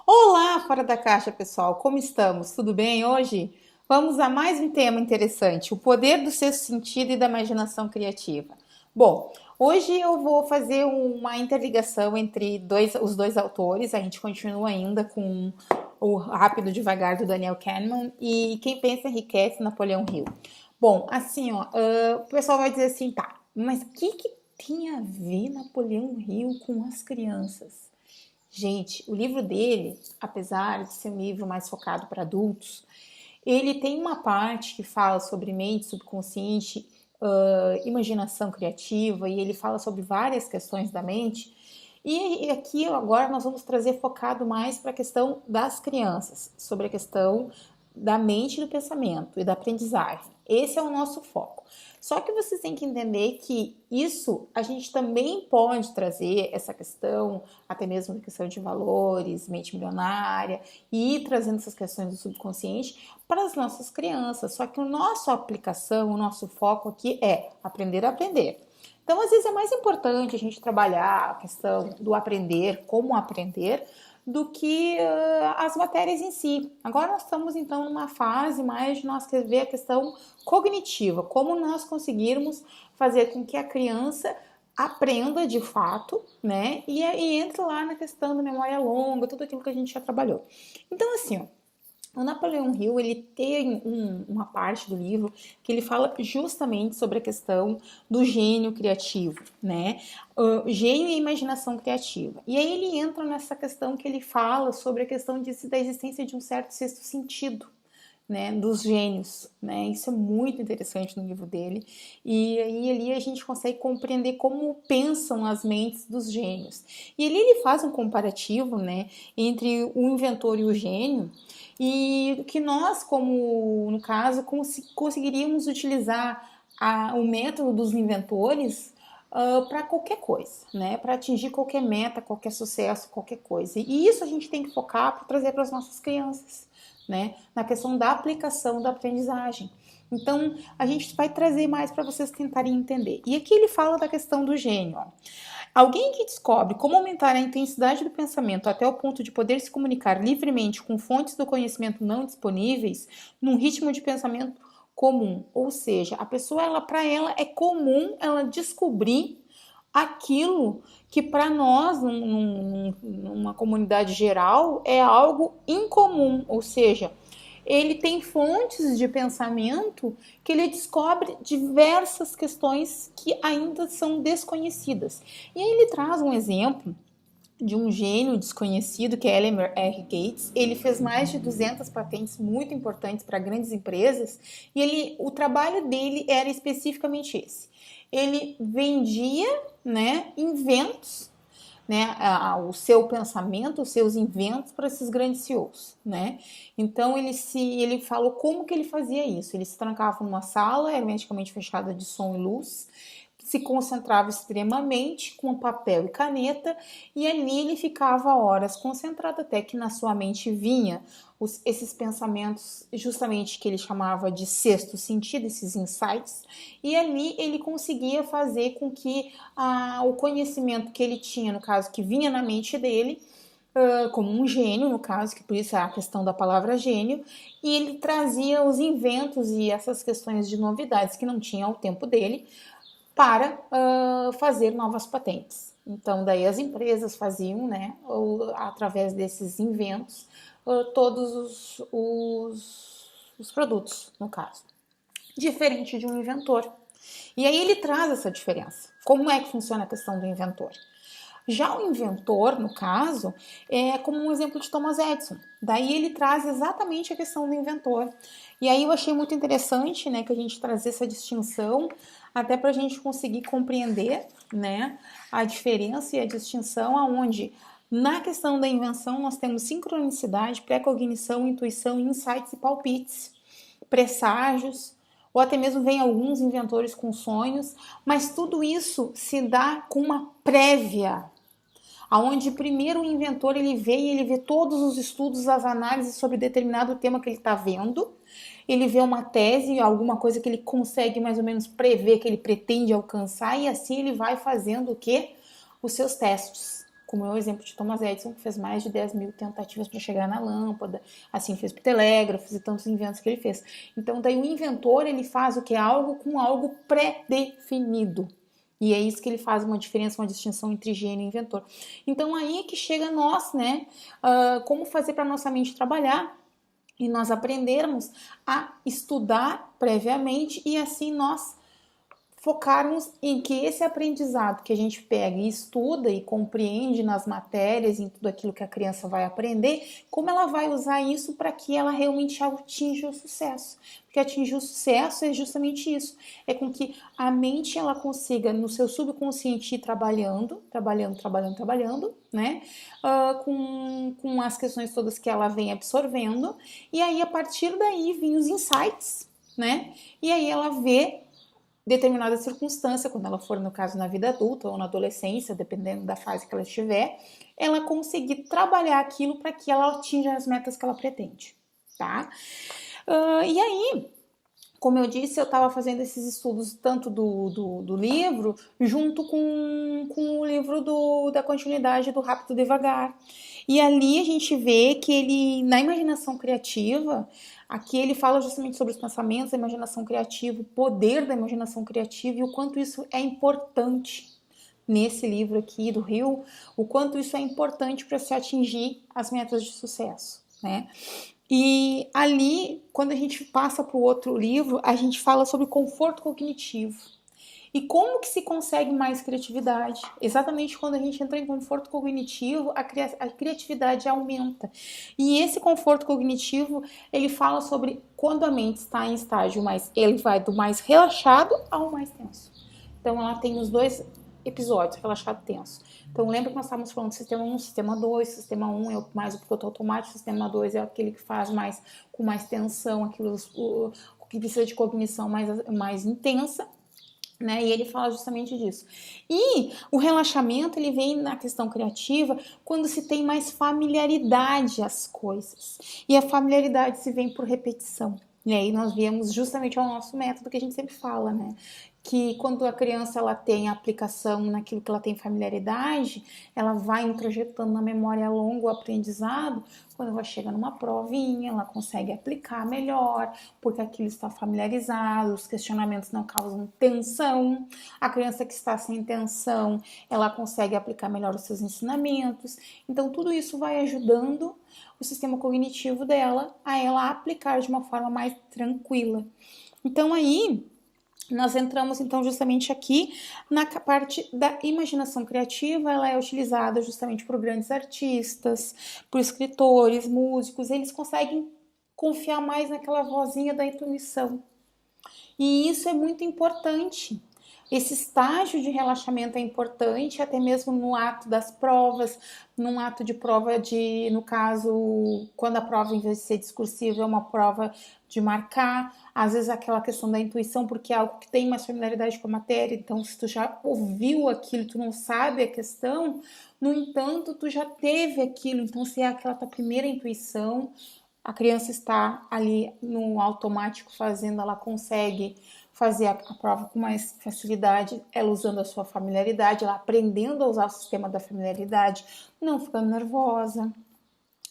Olá, fora da caixa, pessoal. Como estamos? Tudo bem hoje? Vamos a mais um tema interessante: o poder do sexto sentido e da imaginação criativa. Bom, hoje eu vou fazer uma interligação entre os dois autores. A gente continua ainda com o Rápido e Devagar do Daniel Kahneman e Quem Pensa Enriquece, Napoleão Hill. Bom, assim, ó, o pessoal vai dizer assim, tá, mas o que tem a ver Napoleão Hill com as crianças? Gente, o livro dele, apesar de ser um livro mais focado para adultos, ele tem uma parte que fala sobre mente subconsciente, imaginação criativa, e ele fala sobre várias questões da mente. E aqui agora nós vamos trazer focado mais para a questão das crianças, sobre a questão da mente e do pensamento e da aprendizagem. Esse é o nosso foco. Só que vocês têm que entender que isso a gente também pode trazer essa questão, até mesmo a questão de valores, mente milionária, e ir trazendo essas questões do subconsciente para as nossas crianças. Só que a nossa aplicação, o nosso foco aqui é aprender a aprender. Então, às vezes é mais importante a gente trabalhar a questão do aprender, como aprender, do que as matérias em si. Agora nós estamos então numa fase mais de nós ver a questão cognitiva, como nós conseguirmos fazer com que a criança aprenda de fato, né? E entre lá na questão da memória longa, tudo aquilo que a gente já trabalhou. Então, assim, ó, o Napoleão Hill, ele tem uma parte do livro que ele fala justamente sobre a questão do gênio criativo, né? Gênio e imaginação criativa. E aí ele entra nessa questão que ele fala sobre a questão da existência de um certo sexto sentido, né, dos gênios, né? Isso é muito interessante no livro dele. E aí ali a gente consegue compreender como pensam as mentes dos gênios. E ali ele faz um comparativo, né, entre o inventor e o gênio, e que nós, como no caso, conseguiríamos utilizar o método dos inventores para qualquer coisa, né? Para atingir qualquer meta, qualquer sucesso, qualquer coisa. E isso a gente tem que focar para trazer para as nossas crianças, né? Na questão da aplicação da aprendizagem. Então, a gente vai trazer mais para vocês tentarem entender. E aqui ele fala da questão do gênio. Ó. Alguém que descobre como aumentar a intensidade do pensamento até o ponto de poder se comunicar livremente com fontes do conhecimento não disponíveis, num ritmo de pensamento comum. Ou seja, a pessoa, para ela é comum ela descobrir aquilo que para nós, numa comunidade geral, é algo incomum, ou seja, ele tem fontes de pensamento que ele descobre diversas questões que ainda são desconhecidas. E aí ele traz um exemplo de um gênio desconhecido, que é Elmer R. Gates. Ele fez mais de 200 patentes muito importantes para grandes empresas e o trabalho dele era especificamente esse. Ele vendia, né, inventos, né, o seu pensamento, os seus inventos para esses grandes CEOs, né? Então ele falou como que ele fazia isso. Ele se trancava numa sala hermeticamente fechada de som e luz, se concentrava extremamente com papel e caneta e ali ele ficava horas concentrado até que na sua mente vinha esses pensamentos justamente que ele chamava de sexto sentido, esses insights, e ali ele conseguia fazer com que o conhecimento que ele tinha, no caso, que vinha na mente dele, como um gênio, no caso, que por isso é a questão da palavra gênio, e ele trazia os inventos e essas questões de novidades que não tinha ao tempo dele, para fazer novas patentes. Então, daí as empresas faziam, né, através desses inventos, todos os produtos, no caso. Diferente de um inventor. E aí ele traz essa diferença. Como é que funciona a questão do inventor? Já o inventor, no caso, é como um exemplo de Thomas Edison. Daí ele traz exatamente a questão do inventor. E aí eu achei muito interessante, né, que a gente trazer essa distinção, até para a gente conseguir compreender, né, a diferença e a distinção aonde na questão da invenção nós temos sincronicidade, pré-cognição, intuição, insights e palpites, presságios, ou até mesmo vem alguns inventores com sonhos, mas tudo isso se dá com uma prévia, aonde primeiro o inventor ele vê todos os estudos, as análises sobre determinado tema que ele está vendo, ele vê uma tese, alguma coisa que ele consegue mais ou menos prever, que ele pretende alcançar, e assim ele vai fazendo o quê? Os seus testes, como é o exemplo de Thomas Edison, que fez mais de 10 mil tentativas para chegar na lâmpada, assim fez para o telégrafo e tantos inventos que ele fez. Então, daí o inventor, ele faz o que? Algo com algo pré-definido. E é isso que ele faz uma diferença, uma distinção entre gênio e inventor. Então, aí é que chega nós, né? Como fazer para nossa mente trabalhar e nós aprendermos a estudar previamente e assim nós focarmos em que esse aprendizado que a gente pega e estuda e compreende nas matérias, em tudo aquilo que a criança vai aprender, como ela vai usar isso para que ela realmente atinja o sucesso. Porque atingir o sucesso é justamente isso, é com que a mente ela consiga no seu subconsciente ir trabalhando, né? Com as questões todas que ela vem absorvendo, e aí a partir daí vêm os insights, né? E aí ela vê determinada circunstância, quando ela for, no caso, na vida adulta ou na adolescência, dependendo da fase que ela estiver, ela conseguir trabalhar aquilo para que ela atinja as metas que ela pretende, tá? E aí, como eu disse, eu estava fazendo esses estudos tanto do livro, junto com o livro da continuidade do Rápido e Devagar. E ali a gente vê que ele, na imaginação criativa, aqui ele fala justamente sobre os pensamentos, a imaginação criativa, o poder da imaginação criativa e o quanto isso é importante nesse livro aqui do Rio, o quanto isso é importante para se atingir as metas de sucesso, né? E ali, quando a gente passa para o outro livro, a gente fala sobre conforto cognitivo. E como que se consegue mais criatividade? Exatamente quando a gente entra em conforto cognitivo, a criatividade aumenta. E esse conforto cognitivo, ele fala sobre quando a mente está em estágio mais, ele vai do mais relaxado ao mais tenso. Então ela tem os dois episódios, relaxado e tenso. Então lembra que nós estávamos falando do sistema 1, sistema 2, sistema 1 é mais o piloto automático, sistema 2 é aquele que faz mais com mais tensão, aquilo que precisa de cognição mais intensa. Né? E ele fala justamente disso. E o relaxamento ele vem na questão criativa quando se tem mais familiaridade às coisas. E a familiaridade se vem por repetição. E aí nós viemos justamente ao nosso método que a gente sempre fala, né? Que quando a criança ela tem a aplicação naquilo que ela tem familiaridade, ela vai introjetando na memória a longo o aprendizado, quando ela chega numa provinha, ela consegue aplicar melhor, porque aquilo está familiarizado, os questionamentos não causam tensão, a criança que está sem tensão, ela consegue aplicar melhor os seus ensinamentos, então tudo isso vai ajudando o sistema cognitivo dela a ela aplicar de uma forma mais tranquila. Então aí nós entramos então justamente aqui na parte da imaginação criativa, ela é utilizada justamente por grandes artistas, por escritores, músicos, eles conseguem confiar mais naquela vozinha da intuição. E isso é muito importante. Esse estágio de relaxamento é importante, até mesmo no ato das provas, num ato de prova no caso, quando a prova, em vez de ser discursiva, é uma prova de marcar, às vezes aquela questão da intuição, porque é algo que tem mais familiaridade com a matéria, então se tu já ouviu aquilo, tu não sabe a questão, no entanto, tu já teve aquilo, então se é aquela tua primeira intuição, a criança está ali no automático fazendo, ela consegue fazer a prova com mais facilidade, ela usando a sua familiaridade, ela aprendendo a usar o sistema da familiaridade, não ficando nervosa,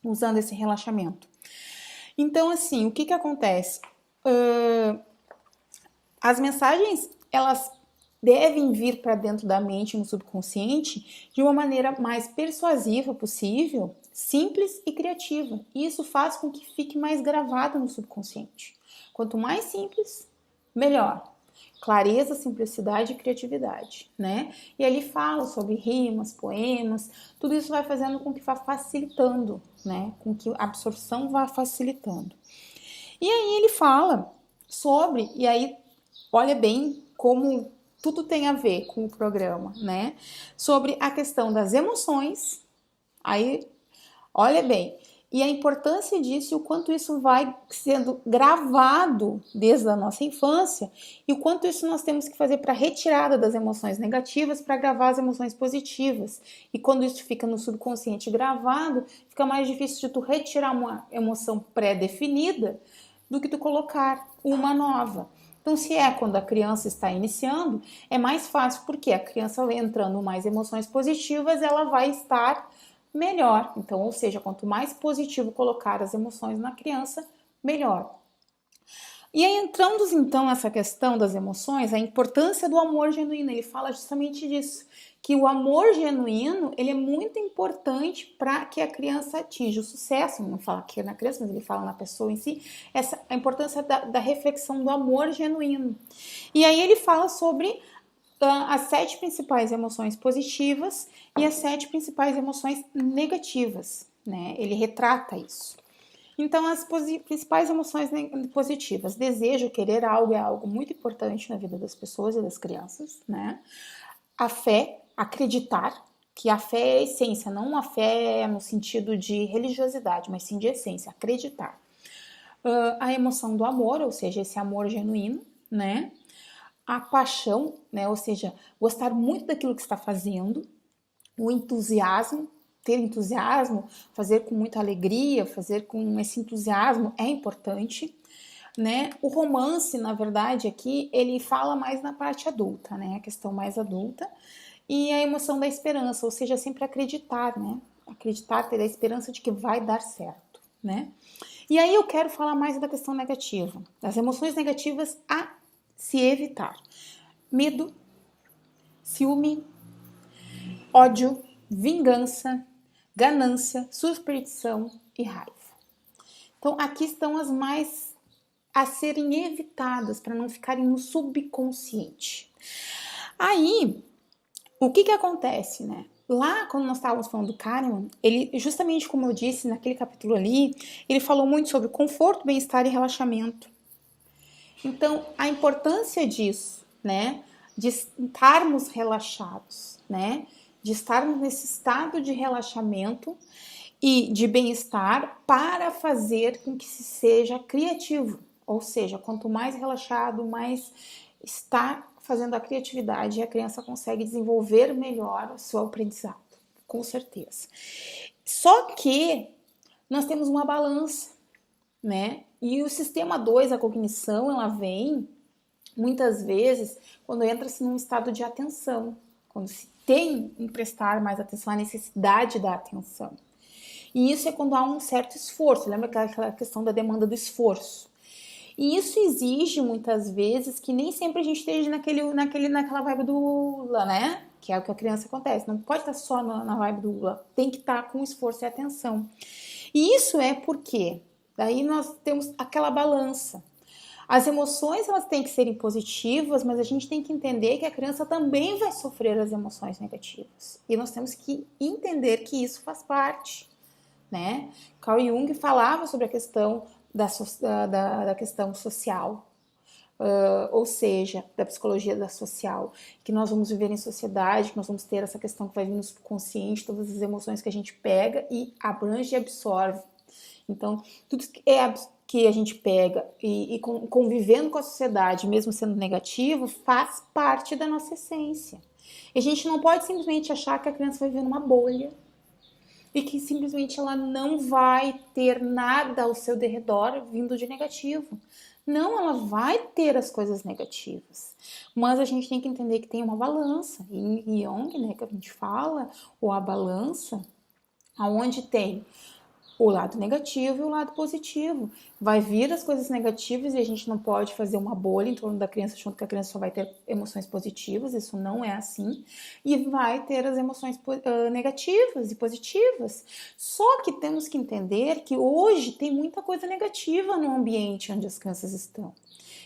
usando esse relaxamento. Então, assim, o que acontece? As mensagens, elas devem vir para dentro da mente, no subconsciente, de uma maneira mais persuasiva possível, simples e criativa. E isso faz com que fique mais gravado no subconsciente. Quanto mais simples, melhor. Clareza, simplicidade e criatividade, né? E ele fala sobre rimas, poemas, tudo isso vai fazendo com que vá facilitando, né? Com que a absorção vá facilitando. E aí ele fala sobre, e aí olha bem como tudo tem a ver com o programa, né? Sobre a questão das emoções, aí olha bem, e a importância disso e o quanto isso vai sendo gravado desde a nossa infância e o quanto isso nós temos que fazer para a retirada das emoções negativas para gravar as emoções positivas. E quando isso fica no subconsciente gravado, fica mais difícil de tu retirar uma emoção pré-definida do que tu colocar uma nova. Então, se é quando a criança está iniciando, é mais fácil, porque a criança entrando mais emoções positivas, ela vai estar melhor. Então, ou seja, quanto mais positivo colocar as emoções na criança, melhor. E aí, entrando então nessa questão das emoções, a importância do amor genuíno, ele fala justamente disso, que o amor genuíno, ele é muito importante para que a criança atinja o sucesso, não fala aqui na criança, mas ele fala na pessoa em si, a importância da reflexão do amor genuíno. E aí ele fala sobre as 7 principais emoções positivas e as 7 principais emoções negativas, né? Ele retrata isso. Então, as principais emoções positivas, desejo, querer algo é algo muito importante na vida das pessoas e das crianças, né? A fé, acreditar, que a fé é a essência, não a fé no sentido de religiosidade, mas sim de essência, acreditar. A emoção do amor, ou seja, esse amor genuíno, né? A paixão, né? Ou seja, gostar muito daquilo que está fazendo, o entusiasmo, ter entusiasmo, fazer com muita alegria, fazer com esse entusiasmo é importante, né? O romance, na verdade, aqui ele fala mais na parte adulta, né? A questão mais adulta. E a emoção da esperança, ou seja, sempre acreditar, né? Acreditar, ter a esperança de que vai dar certo, né? E aí eu quero falar mais da questão negativa, das emoções negativas a se evitar. Medo, ciúme, ódio, vingança, ganância, superstição e raiva. Então, aqui estão as mais a serem evitadas para não ficarem no subconsciente. Aí, o que acontece, né? Lá, quando nós estávamos falando do Kahneman, ele, justamente como eu disse naquele capítulo ali, ele falou muito sobre conforto, bem-estar e relaxamento. Então, a importância disso, né? De estarmos relaxados, né? De estarmos nesse estado de relaxamento e de bem-estar para fazer com que se seja criativo. Ou seja, quanto mais relaxado, mais está fazendo a criatividade e a criança consegue desenvolver melhor o seu aprendizado, com certeza. Só que nós temos uma balança, né? E o sistema 2, a cognição, ela vem muitas vezes quando entra-se num estado de atenção, quando se tem em prestar mais atenção, a necessidade da atenção. E isso é quando há um certo esforço, lembra aquela questão da demanda do esforço? E isso exige muitas vezes que nem sempre a gente esteja naquela vibe do Lula, né? Que é o que a criança acontece. Não pode estar só na vibe do Lula, tem que estar com esforço e atenção. E isso é porque daí nós temos aquela balança. As emoções, elas têm que serem positivas, mas a gente tem que entender que a criança também vai sofrer as emoções negativas. E nós temos que entender que isso faz parte, né? Carl Jung falava sobre a questão da questão social, ou seja, da psicologia da social, que nós vamos viver em sociedade, que nós vamos ter essa questão que vai vir no subconsciente, todas as emoções que a gente pega e abrange e absorve. Então, tudo que a gente pega e convivendo com a sociedade, mesmo sendo negativo, faz parte da nossa essência. E a gente não pode simplesmente achar que a criança vai viver numa bolha e que simplesmente ela não vai ter nada ao seu derredor vindo de negativo. Não, ela vai ter as coisas negativas, mas a gente tem que entender que tem uma balança. E em Jung, né, que a gente fala, ou a balança, aonde tem o lado negativo e o lado positivo. Vai vir as coisas negativas e a gente não pode fazer uma bolha em torno da criança achando que a criança só vai ter emoções positivas, isso não é assim. E vai ter as emoções negativas e positivas. Só que temos que entender que hoje tem muita coisa negativa no ambiente onde as crianças estão.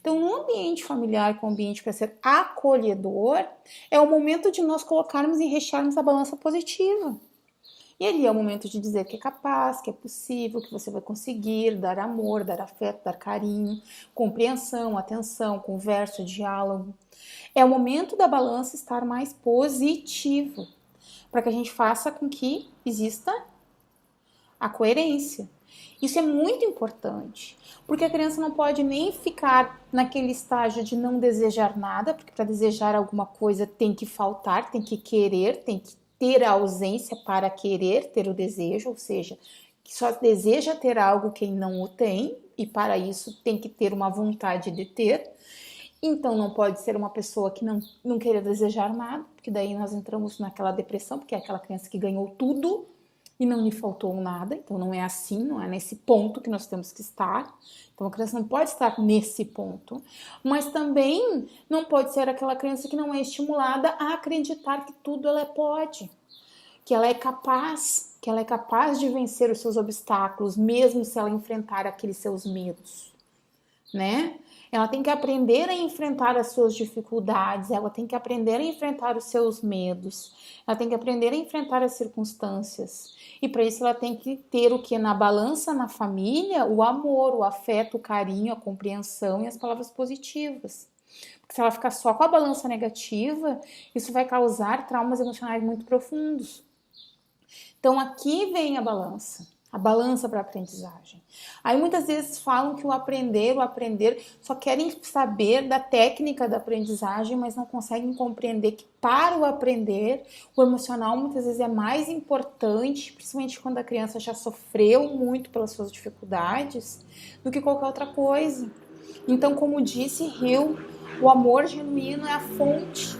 Então, no ambiente familiar, com o ambiente para ser acolhedor, é o momento de nós colocarmos e rechearmos a balança positiva. E ali é o momento de dizer que é capaz, que é possível, que você vai conseguir dar amor, dar afeto, dar carinho, compreensão, atenção, conversa, diálogo. É o momento da balança estar mais positivo, para que a gente faça com que exista a coerência. Isso é muito importante, porque a criança não pode nem ficar naquele estágio de não desejar nada, porque para desejar alguma coisa tem que faltar, tem que querer, tem que ter a ausência para querer ter o desejo, ou seja, que só deseja ter algo quem não o tem, e para isso tem que ter uma vontade de ter. Então não pode ser uma pessoa que não queira desejar nada, porque daí nós entramos naquela depressão, porque é aquela criança que ganhou tudo e não lhe faltou nada. Então não é assim, não é nesse ponto que nós temos que estar. Então a criança não pode estar nesse ponto, mas também não pode ser aquela criança que não é estimulada a acreditar que tudo ela pode, que ela é capaz de vencer os seus obstáculos, mesmo se ela enfrentar aqueles seus medos, né? Ela tem que aprender a enfrentar as suas dificuldades, ela tem que aprender a enfrentar os seus medos, ela tem que aprender a enfrentar as circunstâncias. E para isso ela tem que ter o que na balança na família? O amor, o afeto, o carinho, a compreensão e as palavras positivas. Porque se ela ficar só com a balança negativa, isso vai causar traumas emocionais muito profundos. Então aqui vem a balança para a aprendizagem. Aí muitas vezes falam que o aprender, só querem saber da técnica da aprendizagem, mas não conseguem compreender que para o aprender, o emocional muitas vezes é mais importante, principalmente quando a criança já sofreu muito pelas suas dificuldades, do que qualquer outra coisa. Então, como disse Hill, o amor genuíno é a fonte.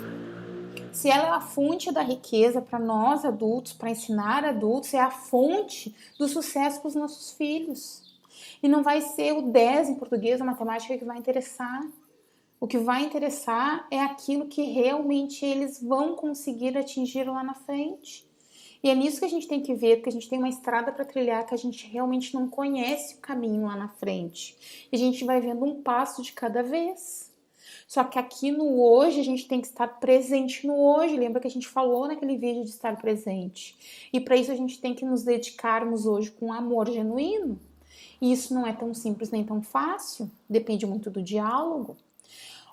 Se ela é a fonte da riqueza para nós adultos, para ensinar adultos, é a fonte do sucesso para os nossos filhos. E não vai ser o 10 em português ou matemática que vai interessar. O que vai interessar é aquilo que realmente eles vão conseguir atingir lá na frente. E é nisso que a gente tem que ver, porque a gente tem uma estrada para trilhar que a gente realmente não conhece o caminho lá na frente. E a gente vai vendo um passo de cada vez. Só que aqui no hoje a gente tem que estar presente no hoje. Lembra que a gente falou naquele vídeo de estar presente? E para isso a gente tem que nos dedicarmos hoje com amor genuíno. E isso não é tão simples nem tão fácil. Depende muito do diálogo.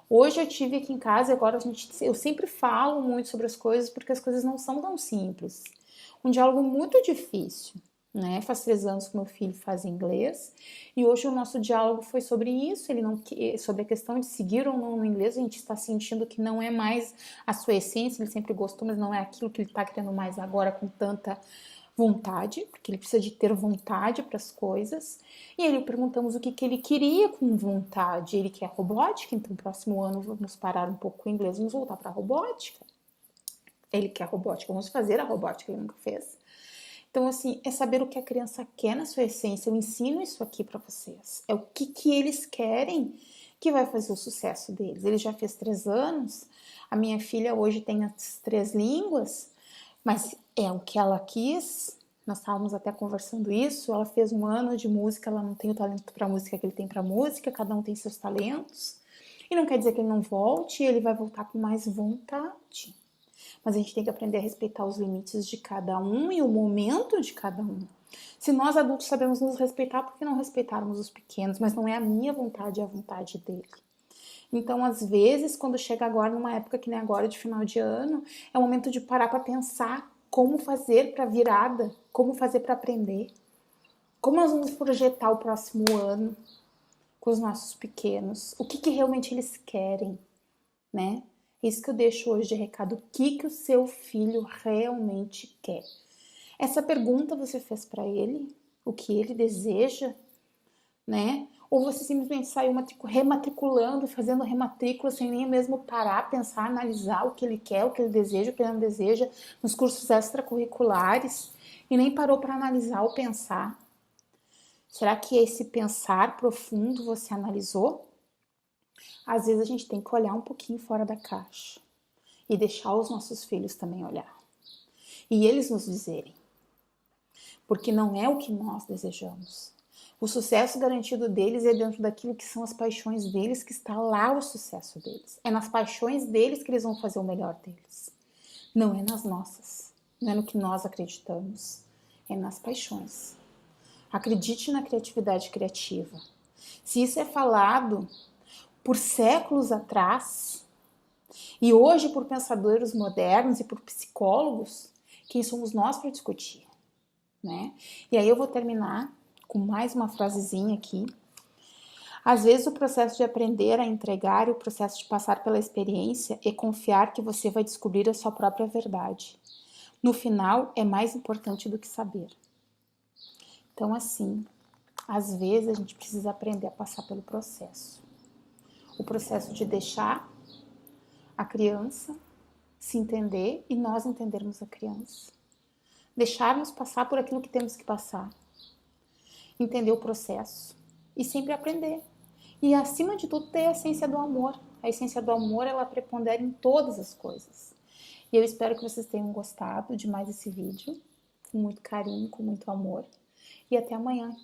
Hoje eu tive aqui em casa, agora eu sempre falo muito sobre as coisas porque as coisas não são tão simples. Um diálogo muito difícil. Né? Faz 3 anos que meu filho faz inglês e hoje o nosso diálogo foi sobre isso, sobre a questão de seguir ou não no inglês. A gente está sentindo que não é mais a sua essência, ele sempre gostou, mas não é aquilo que ele está querendo mais agora com tanta vontade, porque ele precisa de ter vontade para as coisas. E aí perguntamos o que ele queria com vontade. Ele quer robótica, então no próximo ano vamos parar um pouco com o inglês, vamos voltar para a robótica. Ele quer robótica, vamos fazer a robótica, ele nunca fez. Então, assim, é saber o que a criança quer na sua essência. Eu ensino isso aqui para vocês. É o que eles querem que vai fazer o sucesso deles. Ele já fez 3 anos. A minha filha hoje tem as 3 línguas, mas é o que ela quis. Nós estávamos até conversando isso. Ela fez 1 ano de música, ela não tem o talento para música que ele tem para música, cada um tem seus talentos. E não quer dizer que ele não volte, ele vai voltar com mais vontade. Mas a gente tem que aprender a respeitar os limites de cada um e o momento de cada um. Se nós adultos sabemos nos respeitar, por que não respeitarmos os pequenos? Mas não é a minha vontade, é a vontade dele. Então, às vezes, quando chega agora, numa época que nem agora, de final de ano, é o momento de parar para pensar como fazer para virada, como fazer para aprender. Como nós vamos projetar o próximo ano com os nossos pequenos? O que realmente eles querem, né? Isso que eu deixo hoje de recado. O que o seu filho realmente quer? Essa pergunta você fez para ele? O que ele deseja? Né? Ou você simplesmente saiu rematriculando, fazendo rematrícula sem nem mesmo parar, pensar, analisar o que ele quer, o que ele deseja, o que ele não deseja nos cursos extracurriculares e nem parou para analisar ou pensar? Será que esse pensar profundo você analisou? Às vezes a gente tem que olhar um pouquinho fora da caixa e deixar os nossos filhos também olhar. E eles nos dizerem. Porque não é o que nós desejamos. O sucesso garantido deles é dentro daquilo que são as paixões deles, que está lá o sucesso deles. É nas paixões deles que eles vão fazer o melhor deles. Não é nas nossas. Não é no que nós acreditamos. É nas paixões. Acredite na criatividade criativa. Se isso é falado por séculos atrás, e hoje por pensadores modernos e por psicólogos, quem somos nós para discutir, né? E aí eu vou terminar com mais uma frasezinha aqui. Às vezes o processo de aprender a entregar e o processo de passar pela experiência é confiar que você vai descobrir a sua própria verdade. No final, é mais importante do que saber. Então, assim, às vezes a gente precisa aprender a passar pelo processo. O processo de deixar a criança se entender e nós entendermos a criança. Deixarmos passar por aquilo que temos que passar. Entender o processo e sempre aprender. E acima de tudo ter a essência do amor. A essência do amor, ela prepondera em todas as coisas. E eu espero que vocês tenham gostado de mais esse vídeo. Com muito carinho, com muito amor. E até amanhã.